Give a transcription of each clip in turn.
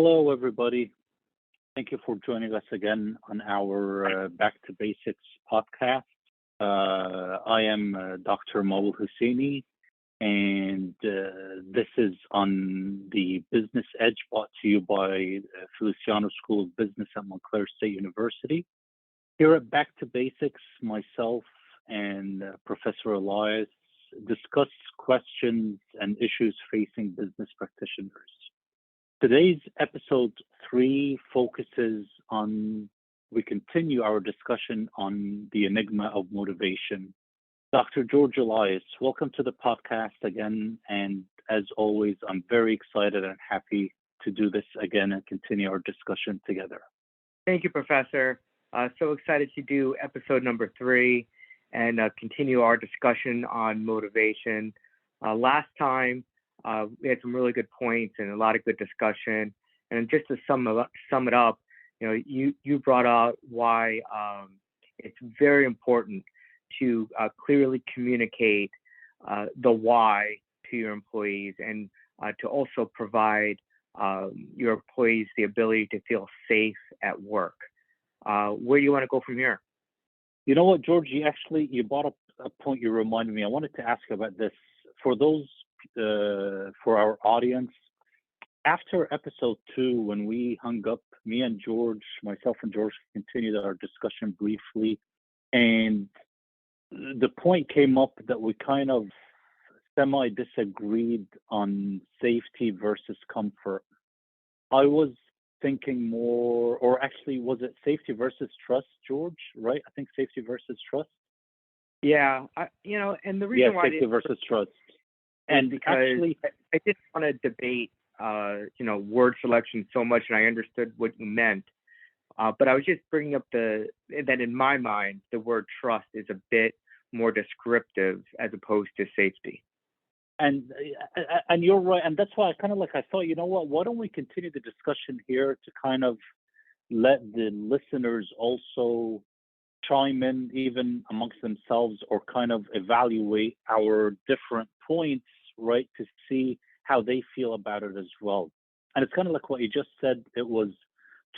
Hello, everybody. Thank you for joining us again on our Back2Basics podcast. I am Dr. Moe ElHussini, and this is on the Business Edge brought to you by Feliciano School of Business at Montclair State University. Here at Back2Basics, myself and Professor Elias discuss questions and issues facing business practitioners. Today's episode 3 focuses on, we continue our discussion on the enigma of motivation. Dr. George Elias, welcome to the podcast again. And as always, I'm very excited and happy to do this again and continue our discussion together. Thank you, Professor. So excited to do episode number 3 and continue our discussion on motivation. Last time, we had some really good points and a lot of good discussion. And just to sum it up, you brought out why it's very important to clearly communicate the why to your employees and to also provide your employees the ability to feel safe at work. Where do you want to go from here? You know what, George, you brought up a point you reminded me. I wanted to ask about this. For our audience, after episode 2, when we hung up, myself and George continued our discussion briefly, and the point came up that we kind of semi-disagreed on safety versus comfort. I was thinking more, or actually, was it safety versus trust, George? Right? I think safety versus trust. Yeah, and the reason why safety versus trust. And because actually, I didn't want to debate, word selection so much, and I understood what you meant. But I was just bringing up that in my mind, the word trust is a bit more descriptive as opposed to safety. And you're right, and that's why I thought, you know what? Why don't we continue the discussion here to kind of let the listeners also chime in, even amongst themselves, or kind of evaluate our different points, right, to see how they feel about it as well. And it's kind of like what you just said, it was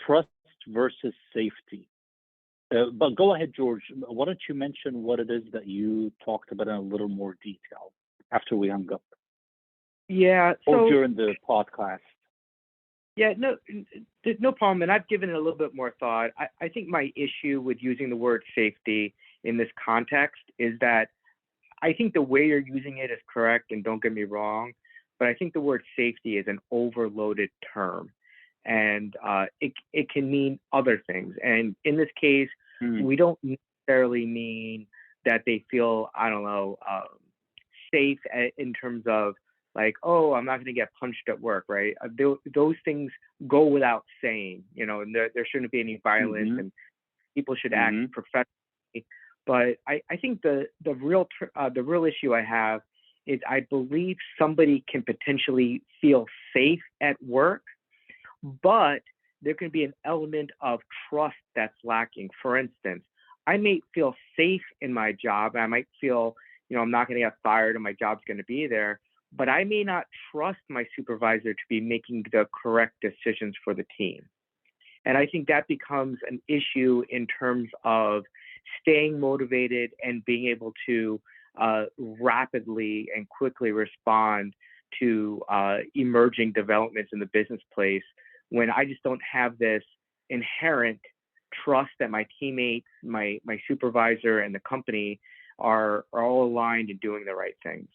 trust versus safety. But go ahead, George. Why don't you mention what it is that you talked about in a little more detail after we hung up? Yeah. Or during the podcast. Yeah, no problem. And I've given it a little bit more thought. I think my issue with using the word safety in this context is that I think the way you're using it is correct, and don't get me wrong, but I think the word safety is an overloaded term, and it can mean other things. And in this case, we don't necessarily mean that they feel, safe in terms of like, oh, I'm not going to get punched at work, right? Those things go without saying, and there shouldn't be any violence, and people should act professionally. But I think the real issue I have is I believe somebody can potentially feel safe at work, but there can be an element of trust that's lacking. For instance, I may feel safe in my job. I might feel, I'm not going to get fired and my job's going to be there, but I may not trust my supervisor to be making the correct decisions for the team. And I think that becomes an issue in terms of staying motivated and being able to rapidly and quickly respond to emerging developments in the business place when I just don't have this inherent trust that my teammates, my supervisor, and the company are all aligned in doing the right things.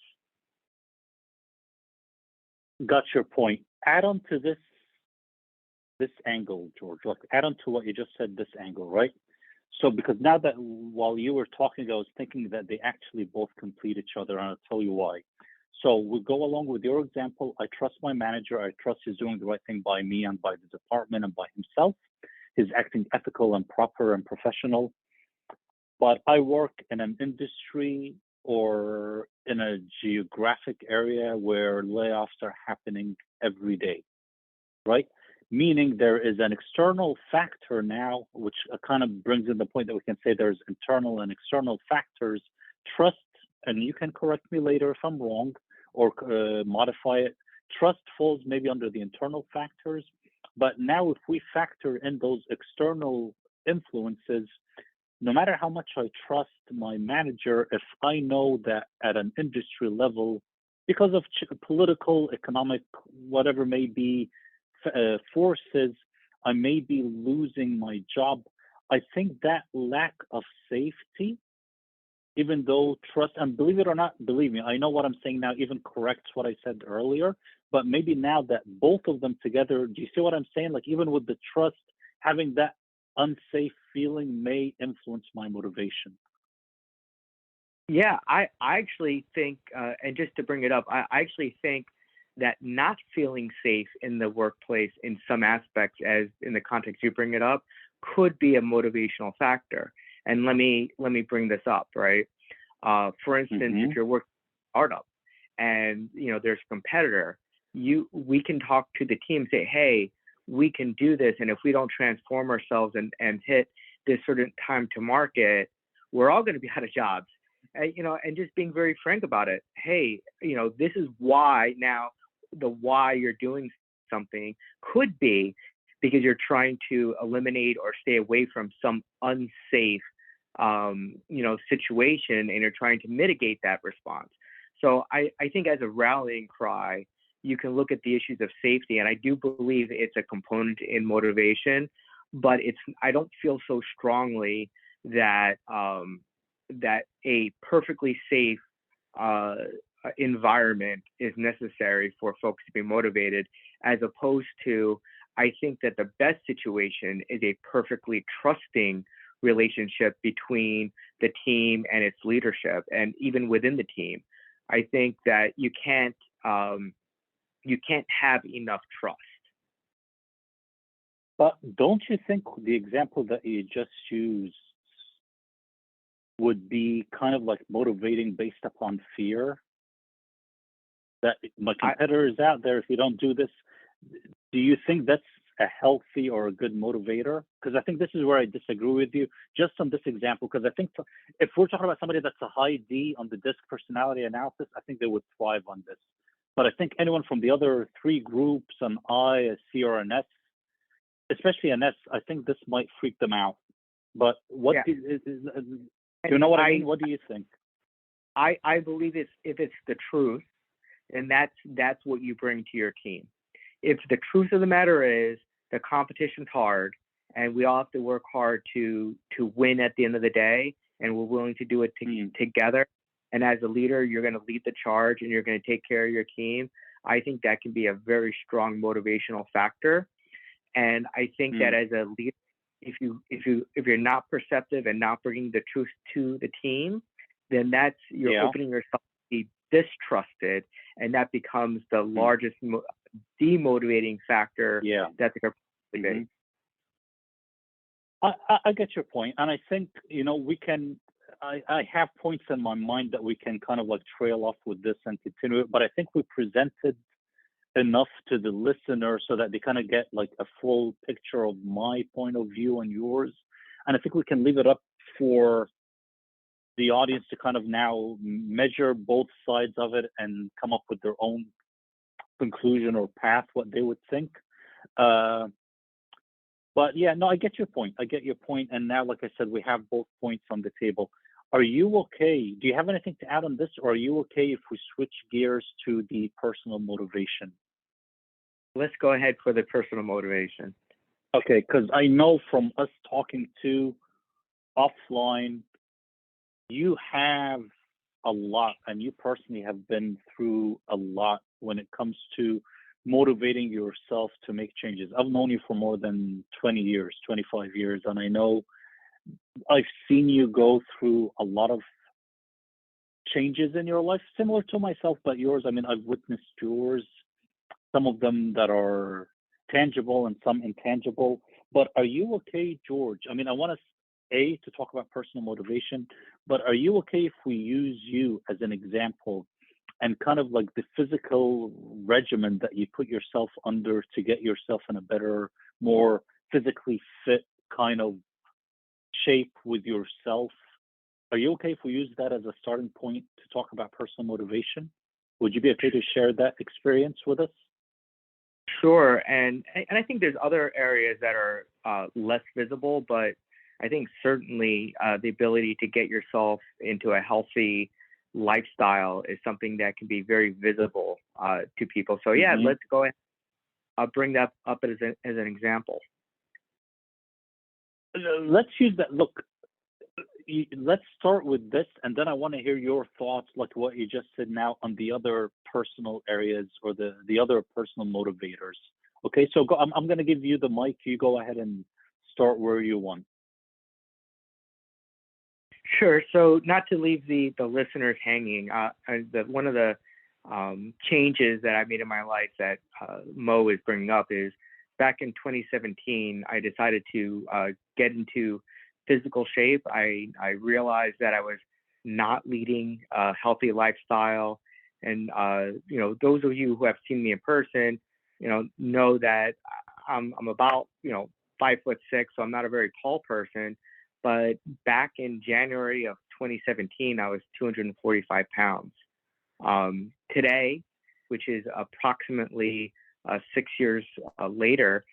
Got your point. Add on to this angle, George. Look, add on to what you just said, this angle, right? So because now that while you were talking, I was thinking that they actually both complete each other, and I'll tell you why. So we go along with your example. I trust my manager. I trust he's doing the right thing by me and by the department and by himself. He's acting ethical and proper and professional. But I work in an industry or in a geographic area where layoffs are happening every day, right? Meaning there is an external factor now, which kind of brings in the point that we can say there's internal and external factors. Trust, and you can correct me later if I'm wrong or modify it. Trust falls maybe under the internal factors, But now, if we factor in those external influences, no matter how much I trust my manager, if I know that at an industry level, because of political, economic, whatever may be forces, I may be losing my job. I think that lack of safety, even though trust, and believe it or not, believe me, I know what I'm saying now even corrects what I said earlier, but maybe now that both of them together, do you see what I'm saying? Like even with the trust, having that unsafe feeling may influence my motivation. Yeah, I actually think, and just to bring it up, I actually think that not feeling safe in the workplace in some aspects, as in the context you bring it up, could be a motivational factor. And let me bring this up, right? For instance, if you're working in a startup and there's a competitor, we can talk to the team and say, hey, we can do this, and if we don't transform ourselves and hit this certain time to market, we're all going to be out of jobs. And just being very frank about it. Hey, this is why now. The why you're doing something could be because you're trying to eliminate or stay away from some unsafe, situation, and you're trying to mitigate that response. So I think as a rallying cry, you can look at the issues of safety, and I do believe it's a component in motivation, but I don't feel so strongly that that a perfectly safe environment is necessary for folks to be motivated, as opposed to, I think that the best situation is a perfectly trusting relationship between the team and its leadership, and even within the team. I think that you can't have enough trust. But don't you think the example that you just used would be kind of like motivating based upon fear? That my competitor is out there, if you don't do this, do you think that's a healthy or a good motivator? Because I think this is where I disagree with you, just on this example, because I think if we're talking about somebody that's a high D on the DISC personality analysis, I think they would thrive on this. But I think anyone from the other three groups, an I, a C, or an S, especially an S, I think this might freak them out. But what do you know what I mean? What do you think? I believe if it's the truth, and that's what you bring to your team. If the truth of the matter is the competition's hard, and we all have to work hard to win at the end of the day, and we're willing to do it together, and as a leader, you're going to lead the charge and you're going to take care of your team, I think that can be a very strong motivational factor. And I think that as a leader, if you're not perceptive and not bringing the truth to the team, then you're opening yourself to be distrusted, and that becomes the largest demotivating factor that there could be. I get your point, and I think we can. I have points in my mind that we can kind of like trail off with this and continue it, but I think we presented enough to the listener so that they kind of get like a full picture of my point of view and yours, and I think we can leave it up for the audience to kind of now measure both sides of it and come up with their own conclusion or path, what they would think. But yeah, no, I get your point. And now, like I said, we have both points on the table. Are you okay? Do you have anything to add on this, or are you okay if we switch gears to the personal motivation? Let's go ahead for the personal motivation. Okay, because I know from us talking to offline, you have a lot, and you personally have been through a lot when it comes to motivating yourself to make changes. I've known you for more than 20 years, 25 years, and I know I've seen you go through a lot of changes in your life, similar to myself, but yours, I mean, I've witnessed yours, some of them that are tangible and some intangible. But are you okay, George? I mean, I want to talk about personal motivation, but are you okay if we use you as an example and kind of like the physical regimen that you put yourself under to get yourself in a better, more physically fit kind of shape with yourself? Are you okay if we use that as a starting point to talk about personal motivation? Would you be okay to share that experience with us? Sure, and I think there's other areas that are less visible, but I think certainly the ability to get yourself into a healthy lifestyle is something that can be very visible to people. So yeah, let's go ahead. I'll bring that up as an example. Let's use that. Look, let's start with this, and then I want to hear your thoughts, like what you just said now, on the other personal areas or the other personal motivators. Okay, so I'm going to give you the mic. You go ahead and start where you want. Sure. So not to leave the listeners hanging, one of the changes that I made in my life that Moe is bringing up is back in 2017, I decided to get into physical shape. I realized that I was not leading a healthy lifestyle. And, those of you who have seen me in person, know that I'm about, 5'6", so I'm not a very tall person. But back in January of 2017, I was 245 pounds. Today, which is approximately 6 years later,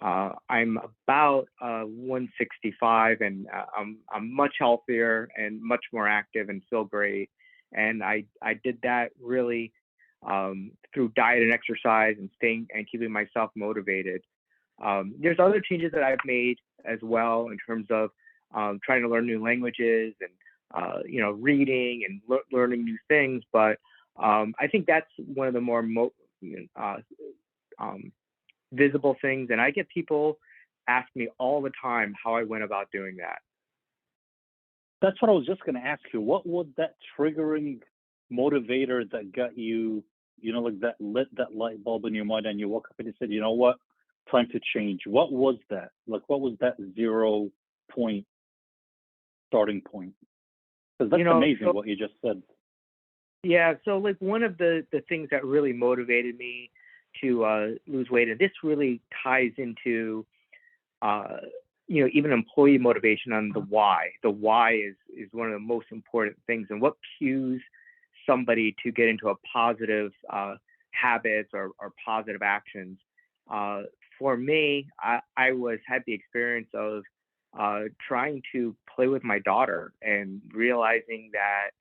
I'm about 165, and I'm much healthier and much more active and feel great. And I did that really through diet and exercise and keeping myself motivated. There's other changes that I've made as well in terms of trying to learn new languages and reading and learning new things. But I think that's one of the more visible things. And I get people ask me all the time how I went about doing that. That's what I was just going to ask you. What was that triggering motivator that got you, like that lit that light bulb in your mind, and you woke up and you said, you know what, time to change? What was that? Like, what was that 0 point starting point? Because that's amazing what you just said. Yeah. So like one of the things that really motivated me to lose weight, and this really ties into, even employee motivation on the why. The why is one of the most important things, and what cues somebody to get into a positive habits or positive actions. For me, I had the experience of trying to play with my daughter and realizing that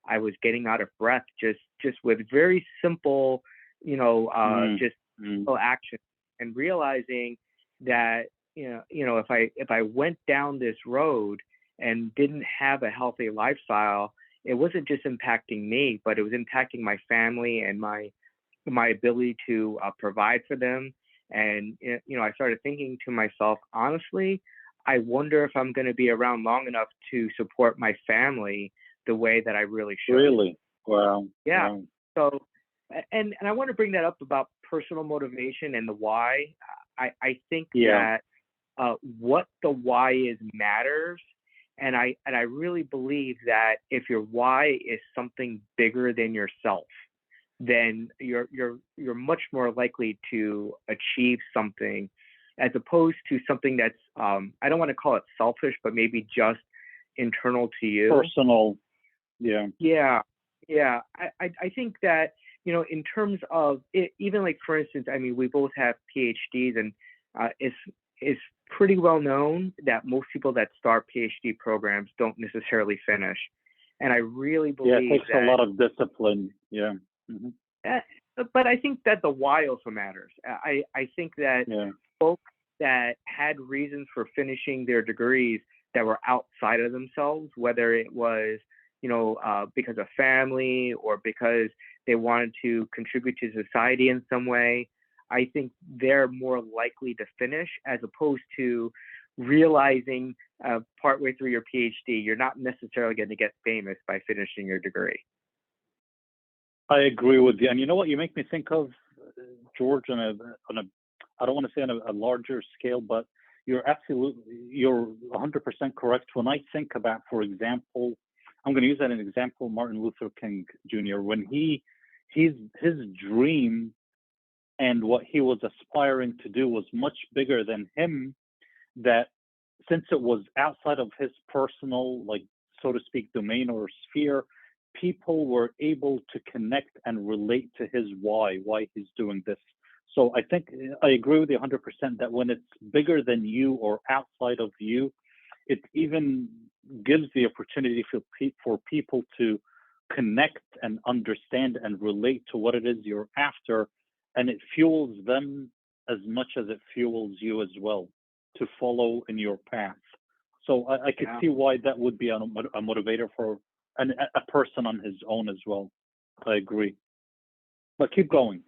I was getting out of breath just with very simple, just simple action, and realizing that if I went down this road and didn't have a healthy lifestyle, it wasn't just impacting me, but it was impacting my family and my ability to provide for them. And I started thinking to myself, honestly, I wonder if I'm going to be around long enough to support my family the way that I really should. Really? Wow. Yeah. Wow. So, and I want to bring that up about personal motivation and the why. I think that what the why is matters. And I really believe that if your why is something bigger than yourself, then you're much more likely to achieve something, as opposed to something that's I don't want to call it selfish, but maybe just internal to you. Personal. Yeah. Yeah. Yeah. I think that, in terms of it, even like, for instance, I mean, we both have PhDs, and it's pretty well known that most people that start PhD programs don't necessarily finish. And I really believe it takes a lot of discipline. Yeah. But I think that the why also matters. I think that folks that had reasons for finishing their degrees that were outside of themselves, whether it was, because of family or because they wanted to contribute to society in some way, I think they're more likely to finish, as opposed to realizing partway through your PhD, you're not necessarily going to get famous by finishing your degree. I agree with you. And you know what you make me think of, George, on a I don't want to say on a larger scale, but you're 100% correct. When I think about, for example, I'm going to use that as an example, Martin Luther King Jr., when his dream and what he was aspiring to do was much bigger than him, that since it was outside of his personal, like, so to speak, domain or sphere, people were able to connect and relate to his why he's doing this. So I think I agree with you 100% that when it's bigger than you or outside of you, it even gives the opportunity for people to connect and understand and relate to what it is you're after, and it fuels them as much as it fuels you as well to follow in your path. So I could see why that would be a motivator for a person on his own as well. I agree. But keep going.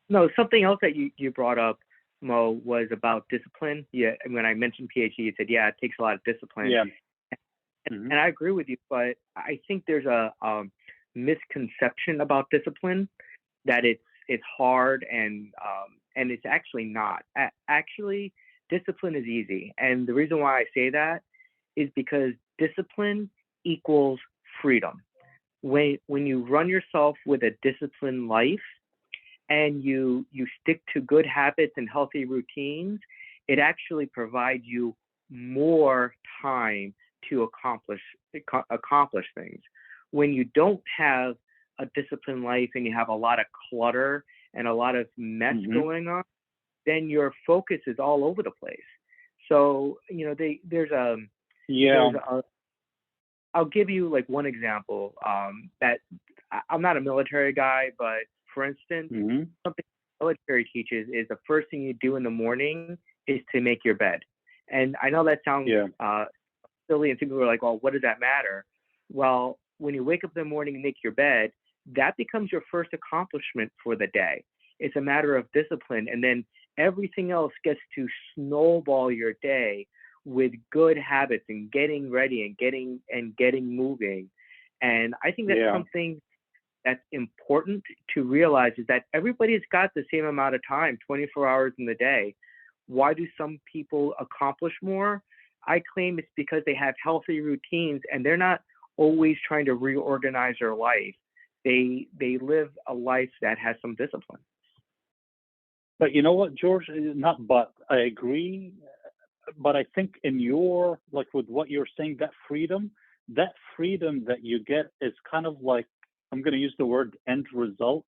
No, something else that you brought up, Mo, was about discipline. Yeah, and when I mentioned PhD, you said, yeah, it takes a lot of discipline. Yeah. And I agree with you, but I think there's a misconception about discipline, that it's hard and it's actually not. Actually, discipline is easy, and the reason why I say that is because discipline equals freedom. When you run yourself with a disciplined life and you stick to good habits and healthy routines, it actually provides you more time to accomplish things. When you don't have a disciplined life and you have a lot of clutter and a lot of mess going on, then your focus is all over the place. So, I'll give you like one example, that I'm not a military guy, but for instance, something the military teaches is the first thing you do in the morning is to make your bed. And I know that sounds silly, and people are like, well, what does that matter? Well, when you wake up in the morning and make your bed, that becomes your first accomplishment for the day. It's a matter of discipline, and then everything else gets to snowball your day with good habits and getting ready and getting moving. And I think that's something that's important to realize, is that everybody's got the same amount of time, 24 hours in the day. Why do some people accomplish more? I claim it's because they have healthy routines and they're not always trying to reorganize their life. They live a life that has some discipline. But you know what, George? I agree. But I think with what you're saying, that freedom that you get is kind of like, I'm going to use the word end result.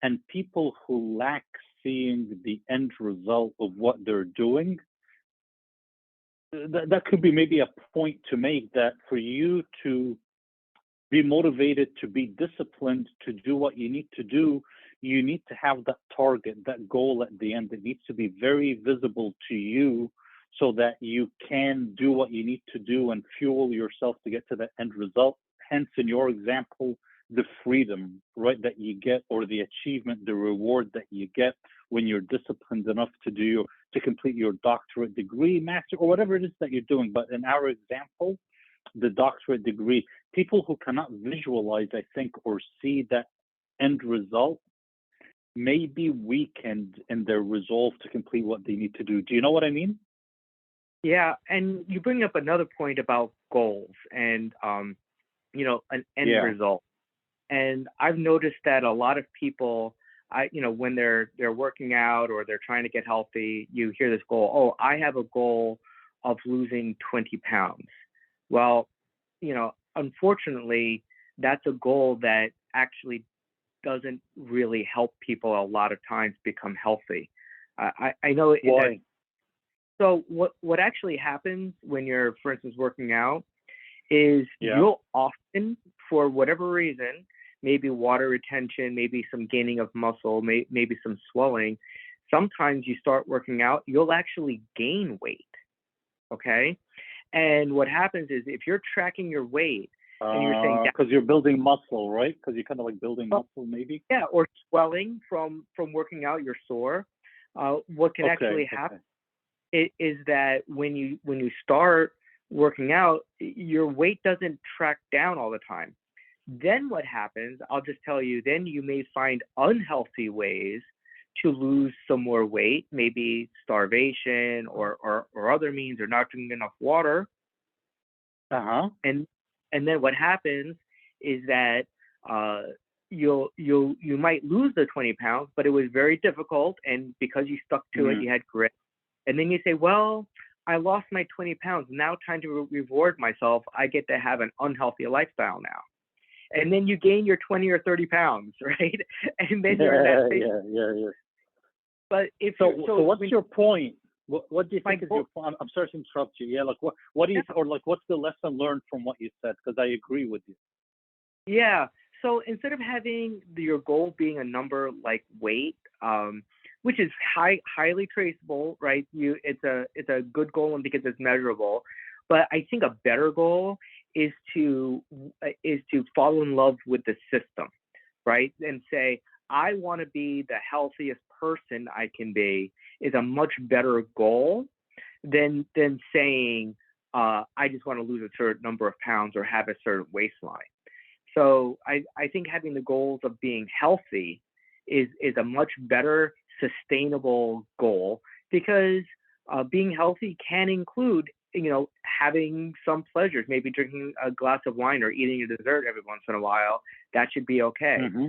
And people who lack seeing the end result of what they're doing, that could be maybe a point to make, that for you to be motivated, to be disciplined, to do what you need to do, you need to have that target, that goal at the end. It needs to be very visible to you so that you can do what you need to do and fuel yourself to get to the end result. Hence, in your example, the freedom, right, that you get, or the achievement, the reward that you get when you're disciplined enough to complete your doctorate degree, master, or whatever it is that you're doing. But in our example, the doctorate degree, people who cannot visualize, I think, or see that end result may be weakened in their resolve to complete what they need to do. Do you know what I mean? Yeah, and you bring up another point about goals and an end result. And I've noticed that a lot of people, when they're working out or they're trying to get healthy, you hear this goal. Oh, I have a goal of losing 20 pounds. Well, unfortunately, that's a goal that actually doesn't really help people a lot of times become healthy. I know. Why? So what actually happens when you're, for instance, working out is you'll often, for whatever reason, maybe water retention, maybe some gaining of muscle, maybe some swelling, sometimes you start working out, you'll actually gain weight, okay? And what happens is, if you're tracking your weight and you're saying, because you're building muscle, right? Because you're kind of like building muscle, maybe. Yeah, or swelling from working out, you're sore. What can actually happen is that when you start working out, your weight doesn't track down all the time. Then what happens, I'll just tell you, then you may find unhealthy ways to lose some more weight, maybe starvation or other means, or not drinking enough water. And then what happens is that you might lose the 20 pounds, but it was very difficult, and because you stuck to it, you had grit. And then you say, well, I lost my 20 pounds. Now time to reward myself. I get to have an unhealthy lifestyle now. And then you gain your 20 or 30 pounds, right? And then you're in that phase. But if so what's your point? What do you think is your point? I'm sorry to interrupt you. Yeah, like what do you, or like what's the lesson learned from what you said? Because I agree with you. Yeah. So instead of having your goal being a number like weight, which is highly traceable, right? It's a good goal because it's measurable. But I think a better goal is to fall in love with the system, right? And say, I want to be the healthiest person I can be is a much better goal than saying, I just want to lose a certain number of pounds or have a certain waistline. So I think having the goals of being healthy is a much better sustainable goal, because being healthy can include, having some pleasures, maybe drinking a glass of wine or eating a dessert every once in a while. That should be okay. Mm-hmm.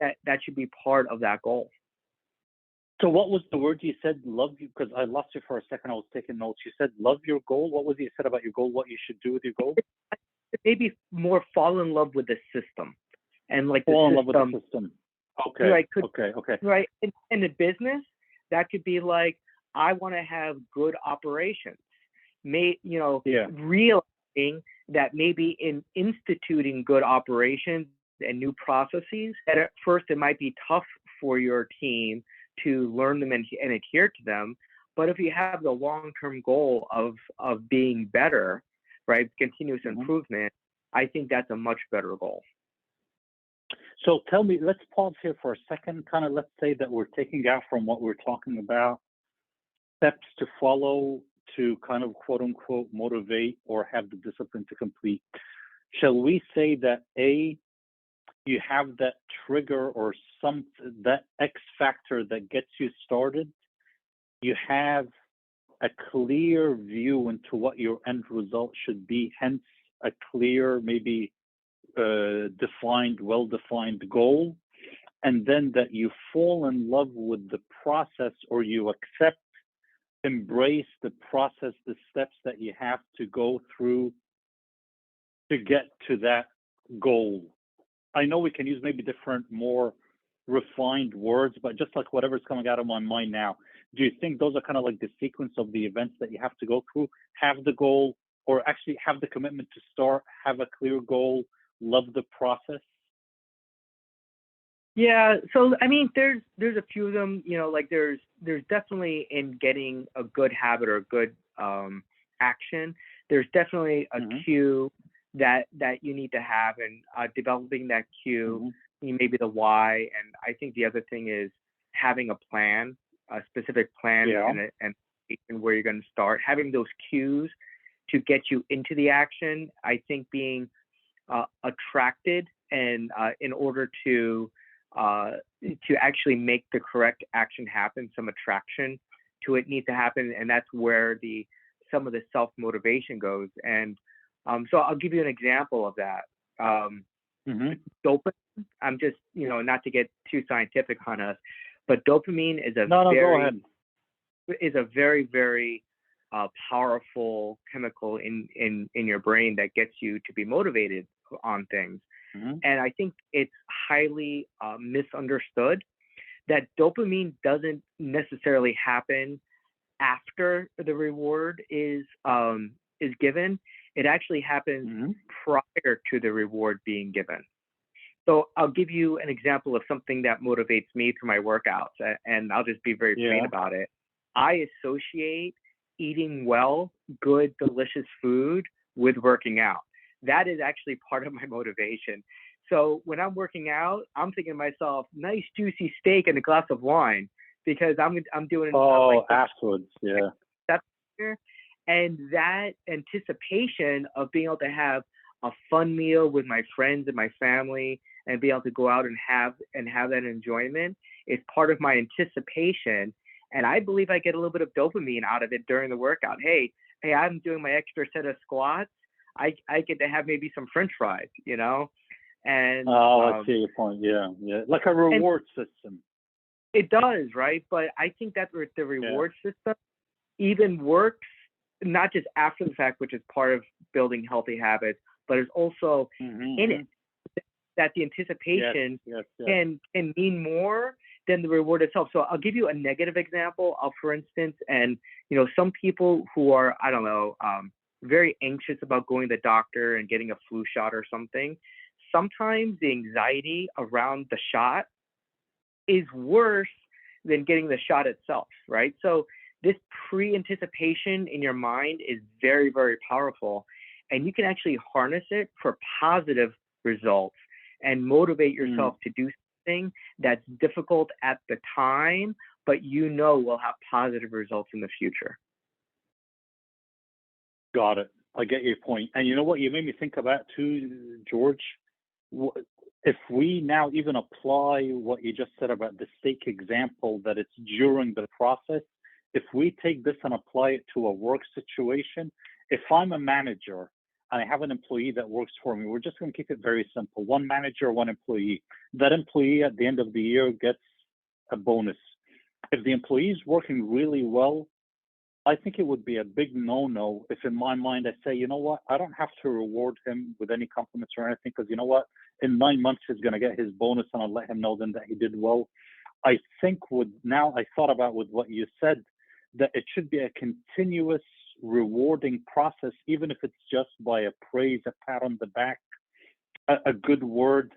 That should be part of that goal. So what was the word you said? Love you? Because I lost you for a second. I was taking notes. You said love your goal. What was it you said about your goal? What you should do with your goal? Maybe more fall in love with the system, and like fall in love with the system. Okay. Right. Okay. Right. In the business, that could be like, I want to have good operations. Realizing that maybe in instituting good operations and new processes, that at first it might be tough for your team to learn them and adhere to them. But if you have the long-term goal of being better, right, continuous improvement, I think that's a much better goal. So tell me, let's pause here for a second. Kind of, let's say that we're taking out from what we're talking about steps to follow to kind of quote unquote motivate or have the discipline to complete. Shall we say that you have that trigger or that X factor that gets you started? You have a clear view into what your end result should be, hence a clear, maybe well-defined goal, and then that you fall in love with the process, or you embrace the process, the steps that you have to go through to get to that goal. I know we can use maybe different, more refined words, but just like whatever's coming out of my mind now, do you think those are kind of like the sequence of the events that you have to go through? Have the goal, or actually have the commitment to start, have a clear goal, love the process? Yeah, so I mean, there's a few of them. Like there's definitely, in getting a good habit or a good action, there's definitely a cue that you need to have, and developing that cue, maybe the why. And I think the other thing is having a plan, a specific plan, and where you're going to start. Having those cues to get you into the action. I think being attracted, and in order to actually make the correct action happen, some attraction to it needs to happen, and that's where some of the self-motivation goes. And so I'll give you an example of that. Dopamine. I'm just, not to get too scientific on us, but dopamine is a very, very powerful chemical in your brain that gets you to be motivated on things. And I think it's highly misunderstood that dopamine doesn't necessarily happen after the reward is given. It actually happens prior to the reward being given. So I'll give you an example of something that motivates me through my workouts, and I'll just be very plain about it. I associate eating well, good, delicious food with working out. That is actually part of my motivation. So when I'm working out, I'm thinking to myself, nice juicy steak and a glass of wine, because I'm doing afterwards, and that anticipation of being able to have a fun meal with my friends and my family, and be able to go out and have that enjoyment is part of my anticipation. And I believe I get a little bit of dopamine out of it during the workout. Hey, I'm doing my extra set of squats. I get to have maybe some French fries, And I see your point. Yeah, like a reward system. It does, right? But I think that the reward system even works not just after the fact, which is part of building healthy habits, but it's also in it. That the anticipation can mean more than the reward itself. So I'll give you a negative example of, for instance, and some people who are, I don't know, very anxious about going to the doctor and getting a flu shot or something. Sometimes the anxiety around the shot is worse than getting the shot itself, right? So this pre-anticipation in your mind is very, very powerful, and you can actually harness it for positive results and motivate yourself to do something that's difficult at the time, but will have positive results in the future. Got it. I get your point. And you know what you made me think about too, George? If we now even apply what you just said about the steak example, that it's during the process, if we take this and apply it to a work situation, if I'm a manager and I have an employee that works for me, we're just going to keep it very simple. One manager, one employee. That employee at the end of the year gets a bonus. If the employee is working really well, I think it would be a big no-no if in my mind I say, you know what, I don't have to reward him with any compliments or anything, because you know what, in 9 months he's going to get his bonus and I'll let him know then that he did well. I think now I thought about with what you said, that it should be a continuous rewarding process, even if it's just by a praise, a pat on the back, a good word,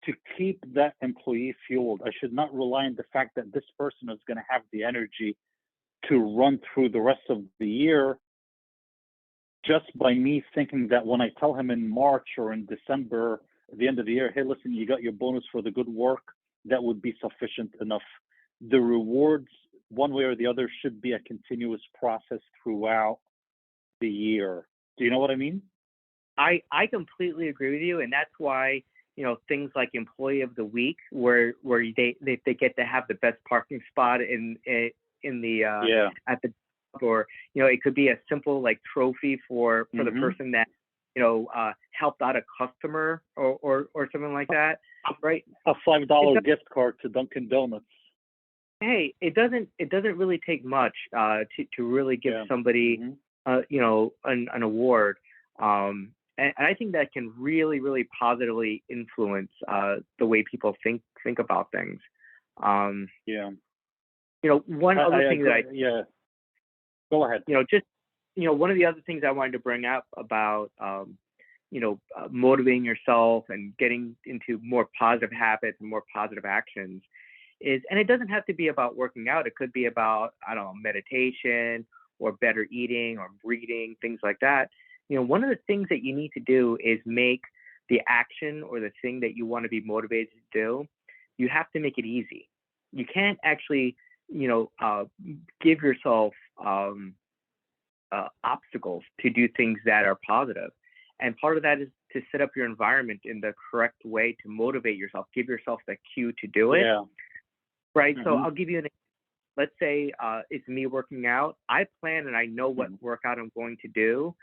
to keep that employee fueled. I should not rely on the fact that this person is going to have the energy to run through the rest of the year just by me thinking that when I tell him in March or in December, at the end of the year, hey, listen, you got your bonus for the good work, that would be sufficient enough. The rewards, one way or the other, should be a continuous process throughout the year. Do you know what I mean? I completely agree with you, and that's why things like Employee of the Week, where they get to have the best parking spot in the at the, or it could be a simple like trophy for the person that helped out a customer or something like that, right? A $5 gift card to Dunkin' Donuts. Hey, it doesn't really take much to really give somebody an award, and I think that can really, really positively influence the way people think about things. One other thing go ahead. One of the other things I wanted to bring up about motivating yourself and getting into more positive habits and more positive actions is, and it doesn't have to be about working out. It could be about, I don't know, meditation or better eating or reading, things like that. One of the things that you need to do is make the action or the thing that you want to be motivated to do, you have to make it easy. You can't actually, give yourself obstacles to do things that are positive. And part of that is to set up your environment in the correct way to motivate yourself, give yourself the cue to do it. Yeah. Right. So I'll give you an example. Let's say it's me working out. I plan and I know what workout I'm going to do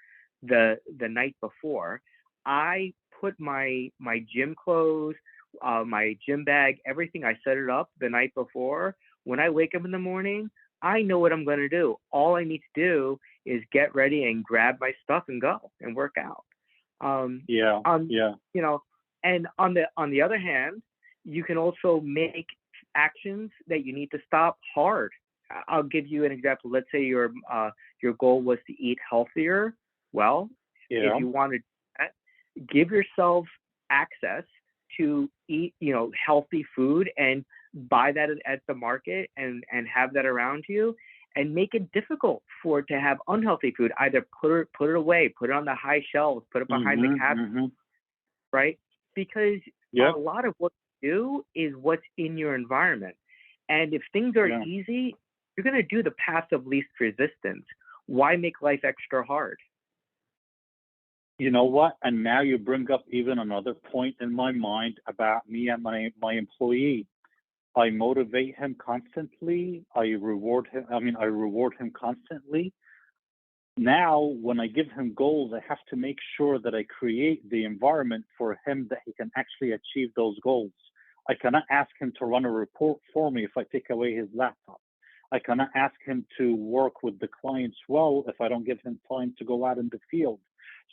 the night before. I put my gym clothes, my gym bag, everything, I set it up the night before. When I wake up in the morning, I know what I'm going to do. All I need to do is get ready and grab my stuff and go and work out. And on the other hand, you can also make actions that you need to stop hard. I'll give you an example. Let's say your goal was to eat healthier. Well, if you want to do that, give yourself access to eat, healthy food and buy that at the market and have that around you, and make it difficult for it to have unhealthy food. Either put it away, put it on the high shelves, put it behind the cabinet, right? Because a lot of what you do is what's in your environment. And if things are easy, you're going to do the path of least resistance. Why make life extra hard? You know what? And now you bring up even another point in my mind about me and my employee. I motivate him constantly. I reward him constantly. Now, when I give him goals, I have to make sure that I create the environment for him that he can actually achieve those goals. I cannot ask him to run a report for me if I take away his laptop. I cannot ask him to work with the clients well if I don't give him time to go out in the field.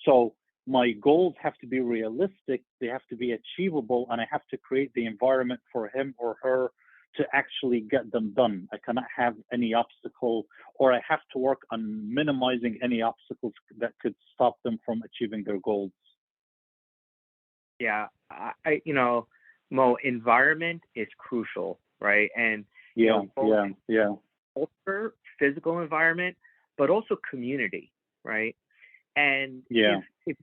So my goals have to be realistic, they have to be achievable, and I have to create the environment for him or her to actually get them done. I cannot have any obstacle, or I have to work on minimizing any obstacles that could stop them from achieving their goals. Yeah, Mo, environment is crucial, right? And culture, physical environment, but also community, right? And if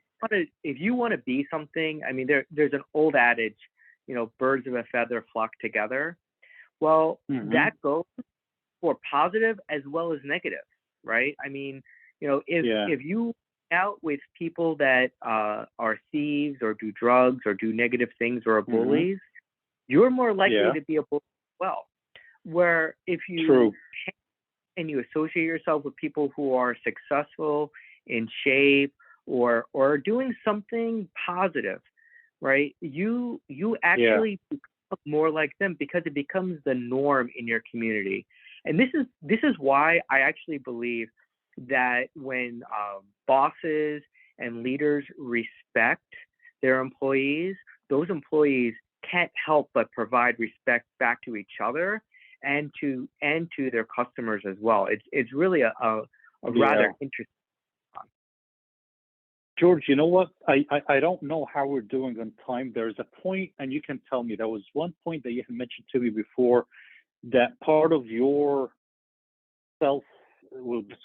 you want to be something, I mean, there's an old adage, birds of a feather flock together. Well, that goes for positive as well as negative, right? I mean, if you out with people that are thieves or do drugs or do negative things or are bullies, you're more likely to be a bully as well. Where if you and you associate yourself with people who are successful, in shape, or doing something positive, right? You actually become more like them because it becomes the norm in your community. And this is why I actually believe that when bosses and leaders respect their employees, those employees can't help but provide respect back to each other and to their customers as well. It's really a rather interesting. George, you know what? I don't know how we're doing on time. There's a point, and you can tell me, there was one point that you had mentioned to me before, that part of your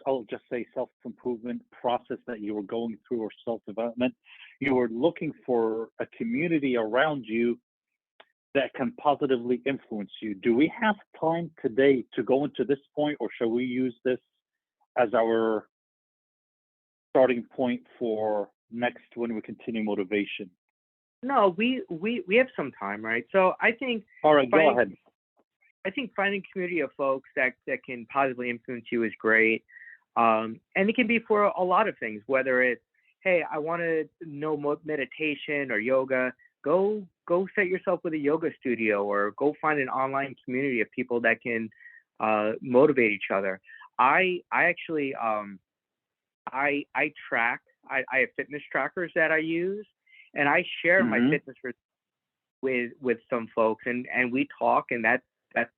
I'll just say self-improvement process that you were going through, or self-development, you were looking for a community around you that can positively influence you. Do we have time today to go into this point, or shall we use this as our starting point for next when we continue motivation? No, we have some time, right? So I think. All right, go ahead. I think finding a community of folks that can positively influence you is great. And it can be for a lot of things, whether it's, hey, I want to know meditation or yoga, go set yourself with a yoga studio, or go find an online community of people that can motivate each other. I actually, I have fitness trackers that I use, and I share my fitness with some folks, and we talk, and that's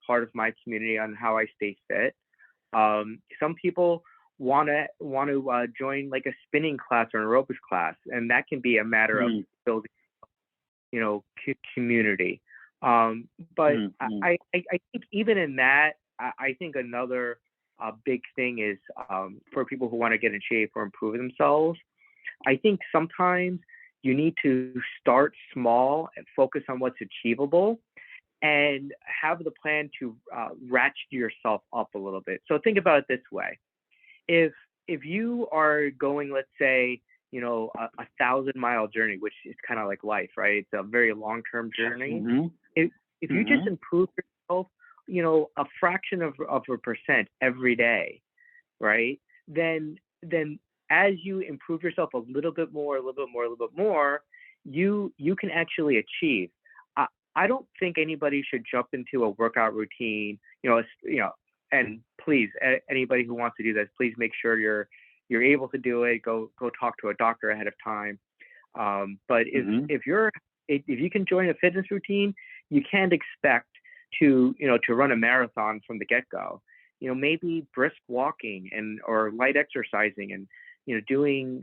part of my community on how I stay fit. Some people want to join like a spinning class or an aerobics class, and that can be a matter of building, community. But I think even in that, I think another big thing is for people who want to get in shape or improve themselves. I think sometimes you need to start small and focus on what's achievable, and have the plan to ratchet yourself up a little bit. So think about it this way: if you are going, let's say, a 1,000-mile journey, which is kind of like life, right? It's a very long-term journey. If you just improve yourself, a fraction of a percent every day, right? Then as you improve yourself a little bit more, you can actually achieve. I don't think anybody should jump into a workout routine, and please, anybody who wants to do this, please make sure you're able to do it. Go talk to a doctor ahead of time. But if you can join a fitness routine, you can't expect to run a marathon from the get-go. Maybe brisk walking or light exercising, and doing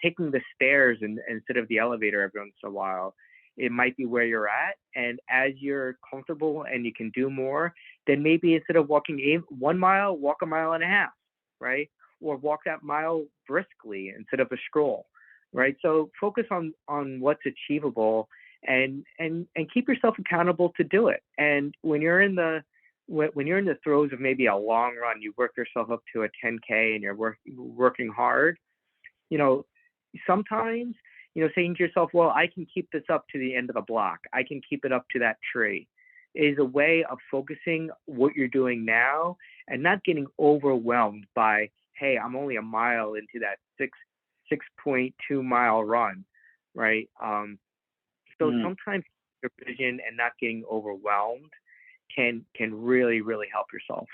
taking the stairs instead of the elevator every once in a while. It might be where you're at, and as you're comfortable and you can do more, then maybe instead of walking 1 mile, walk 1.5 miles, right? Or walk that mile briskly instead of a stroll, right? So focus on what's achievable, and keep yourself accountable to do it. And when you're in the throes of maybe a long run, you work yourself up to a 10K and you're working hard, sometimes, saying to yourself, well, I can keep this up to the end of the block, I can keep it up to that tree, is a way of focusing what you're doing now and not getting overwhelmed by, hey, I'm only a mile into that 6.2 mile run, right? So sometimes your vision and not getting overwhelmed can really, really help yourself.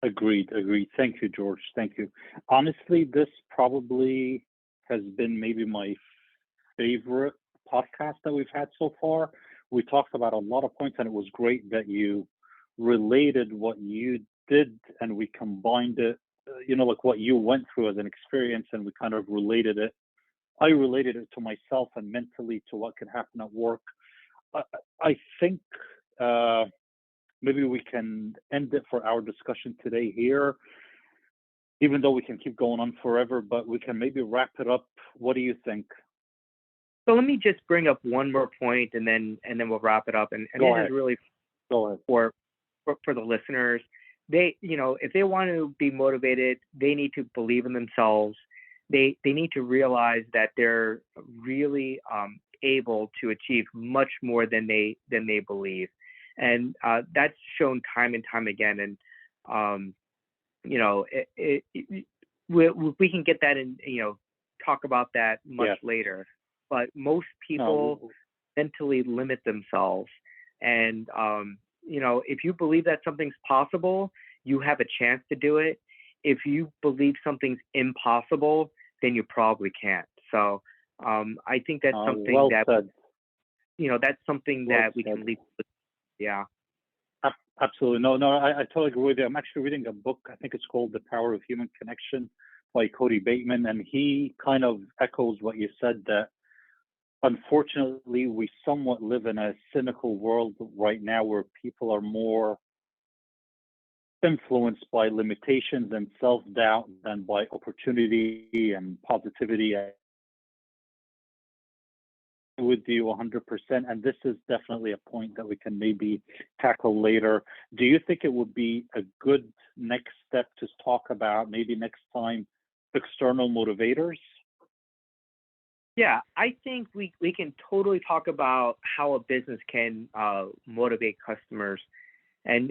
Agreed. Thank you, George. Thank you. Honestly, this probably has been maybe my favorite podcast that we've had so far. we talked about a lot of points, and it was great that you related what you did and we combined it, like what you went through as an experience, and we kind of related it. I related it to myself and mentally to what could happen at work. I think maybe we can end it for our discussion today here, even though we can keep going on forever, but we can maybe wrap it up. What do you think? So let me just bring up one more point, and then we'll wrap it up. And this is really for the listeners. They, if they want to be motivated, they need to believe in themselves. They need to realize that they're really able to achieve much more than they believe, and that's shown time and time again. And we can get that in, talk about that much later. But most people mentally limit themselves, and if you believe that something's possible, you have a chance to do it. If you believe something's impossible, then you probably can't. So I think that's something that's something that we can leave. Yeah. Absolutely. No, I totally agree with you. I'm actually reading a book. I think it's called The Power of Human Connection by Cody Bateman. And he kind of echoes what you said, that unfortunately, we somewhat live in a cynical world right now where people are more influenced by limitations and self-doubt than by opportunity and positivity. With you 100%, and this is definitely a point that we can maybe tackle later. Do you think it would be a good next step to talk about maybe next time external motivators? Yeah, I think we can totally talk about how a business can motivate customers, and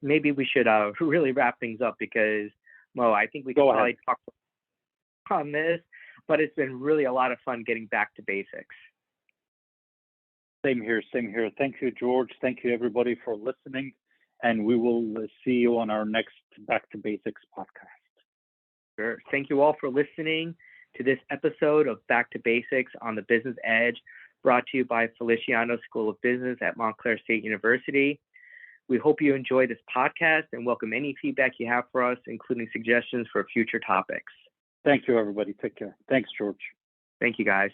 maybe we should really wrap things up, because Mo, I think we can probably talk on this, but it's been really a lot of fun getting back to basics. Same here. Thank you, George. Thank you, everybody, for listening. And we will see you on our next Back to Basics podcast. Sure. Thank you all for listening to this episode of Back to Basics on the Business Edge, brought to you by Feliciano School of Business at Montclair State University. We hope you enjoy this podcast and welcome any feedback you have for us, including suggestions for future topics. Thank you, everybody. Take care. Thanks, George. Thank you, guys.